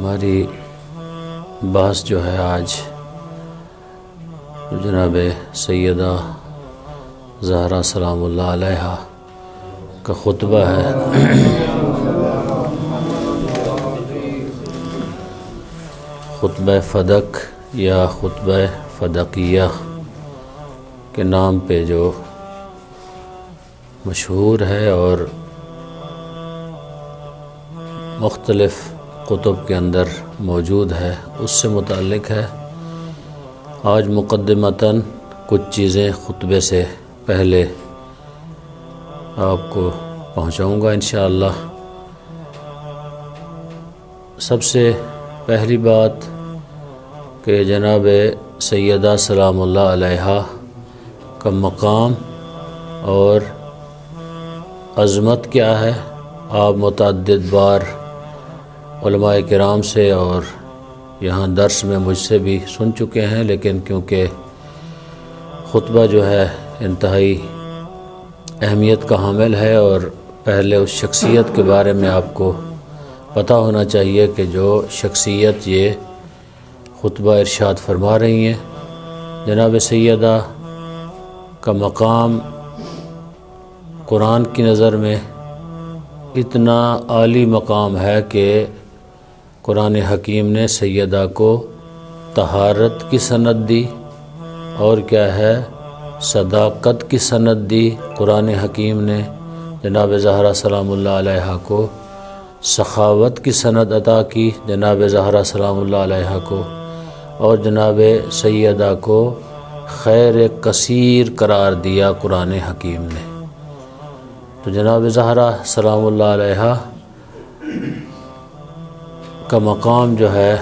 ہماری بحث جو ہے آج جناب سیدہ زہرا سلام اللہ علیہا کا خطبہ ہے۔ خطبہ فدق یا خطبہ فدقیہ کے نام پہ جو مشہور ہے اور مختلف کتب کے اندر موجود ہے، اس سے متعلق ہے۔ آج مقدمتاً کچھ چیزیں خطبے سے پہلے آپ کو پہنچاؤں گا انشاءاللہ۔ سب سے پہلی بات کہ جناب سیدہ سلام اللہ علیہا کا مقام اور عظمت کیا ہے، آپ متعدد بار علماء کرام سے اور یہاں درس میں مجھ سے بھی سن چکے ہیں، لیکن کیونکہ خطبہ جو ہے انتہائی اہمیت کا حامل ہے اور پہلے اس شخصیت کے بارے میں آپ کو پتہ ہونا چاہیے کہ جو شخصیت یہ خطبہ ارشاد فرما رہی ہیں، جناب سیدہ کا مقام قرآن کی نظر میں اتنا عالی مقام ہے کہ قرآن حکیم نے سیدہ کو طہارت کی سند دی، اور کیا ہے، صداقت کی سند دی۔ قرآن حکیم نے جناب زہرا سلام اللہ علیہا کو سخاوت کی سند عطا کی، جناب زہرا سلام اللہ علیہا کو، اور جناب سیدہ کو خیر کثیر قرار دیا قرآن حکیم نے۔ تو جناب زہرا سلام اللہ علیہا کا مقام جو ہے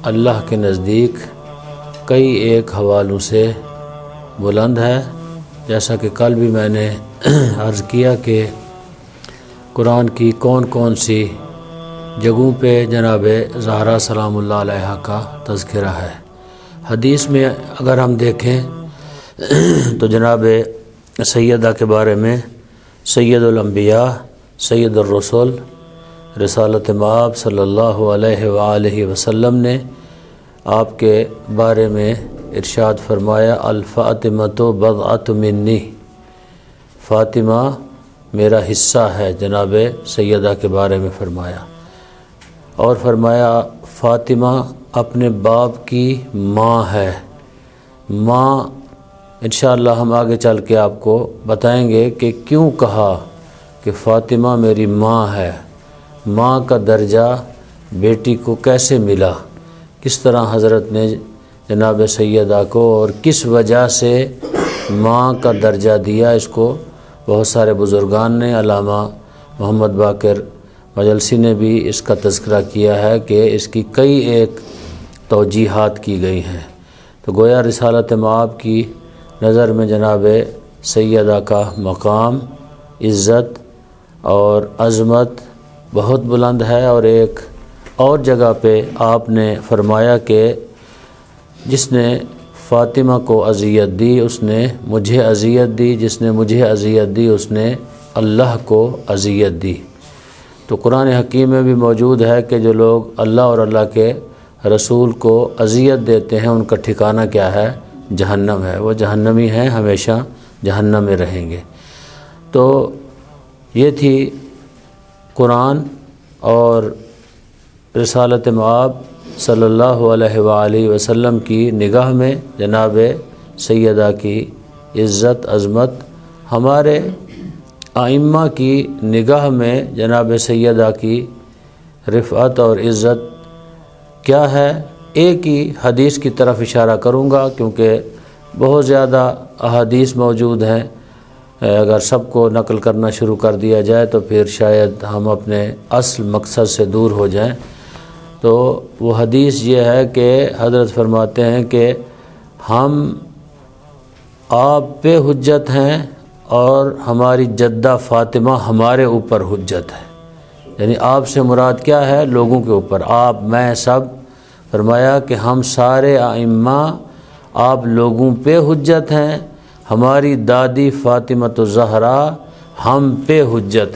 اللہ کے نزدیک کئی ایک حوالوں سے بلند ہے، جیسا کہ کل بھی میں نے عرض کیا کہ قرآن کی کون کون سی جگہوں پہ جناب زہرا سلام اللہ علیہا کا تذکرہ ہے۔ حدیث میں اگر ہم دیکھیں تو جناب سیدہ کے بارے میں سید الانبیاء، سید الرسل، رسالت مآب صلی اللہ علیہ وآلہ وسلم نے آپ کے بارے میں ارشاد فرمایا، الفاطمۃ بضعۃ منی، فاطمہ میرا حصہ ہے، جناب سیدہ کے بارے میں فرمایا، اور فرمایا فاطمہ اپنے باپ کی ماں ہے۔ ماں انشاءاللہ ہم آگے چل کے آپ کو بتائیں گے کہ کیوں کہا کہ فاطمہ میری ماں ہے، ماں کا درجہ بیٹی کو کیسے ملا، کس طرح حضرت نے جناب سیدہ کو اور کس وجہ سے ماں کا درجہ دیا۔ اس کو بہت سارے بزرگان نے، علامہ محمد باقر مجلسی نے بھی اس کا تذکرہ کیا ہے کہ اس کی کئی ایک توجیحات کی گئی ہیں۔ تو گویا رسالت مآب کی نظر میں جناب سیدہ کا مقام، عزت اور عظمت بہت بلند ہے، اور ایک اور جگہ پہ آپ نے فرمایا کہ جس نے فاطمہ کو اذیت دی اس نے مجھے اذیت دی، جس نے مجھے اذیت دی اس نے اللہ کو اذیت دی۔ تو قرآن حکیم میں بھی موجود ہے کہ جو لوگ اللہ اور اللہ کے رسول کو اذیت دیتے ہیں ان کا ٹھکانہ کیا ہے، جہنم ہے، وہ جہنمی ہیں، ہمیشہ جہنم میں رہیں گے۔ تو یہ تھی قرآن اور رسالت مآب صلی اللہ علیہ وآلہ وسلم کی نگاہ میں جناب سیدہ کی عزت عظمت، ہمارے ائمہ کی نگاہ میں جناب سیدہ کی رفعت اور عزت کیا ہے۔ ایک ہی حدیث کی طرف اشارہ کروں گا کیونکہ بہت زیادہ احادیث موجود ہیں، اگر سب کو نقل کرنا شروع کر دیا جائے تو پھر شاید ہم اپنے اصل مقصد سے دور ہو جائیں۔ تو وہ حدیث یہ ہے کہ حضرت فرماتے ہیں کہ ہم آپ پہ حجت ہیں اور ہماری جدہ فاطمہ ہمارے اوپر حجت ہے، یعنی آپ سے مراد کیا ہے، لوگوں کے اوپر، آپ میں سب۔ فرمایا کہ ہم سارے ائمہ آپ لوگوں پہ حجت ہیں، ہماری دادی فاطمہ الزہرا ہم پہ حجت ہے۔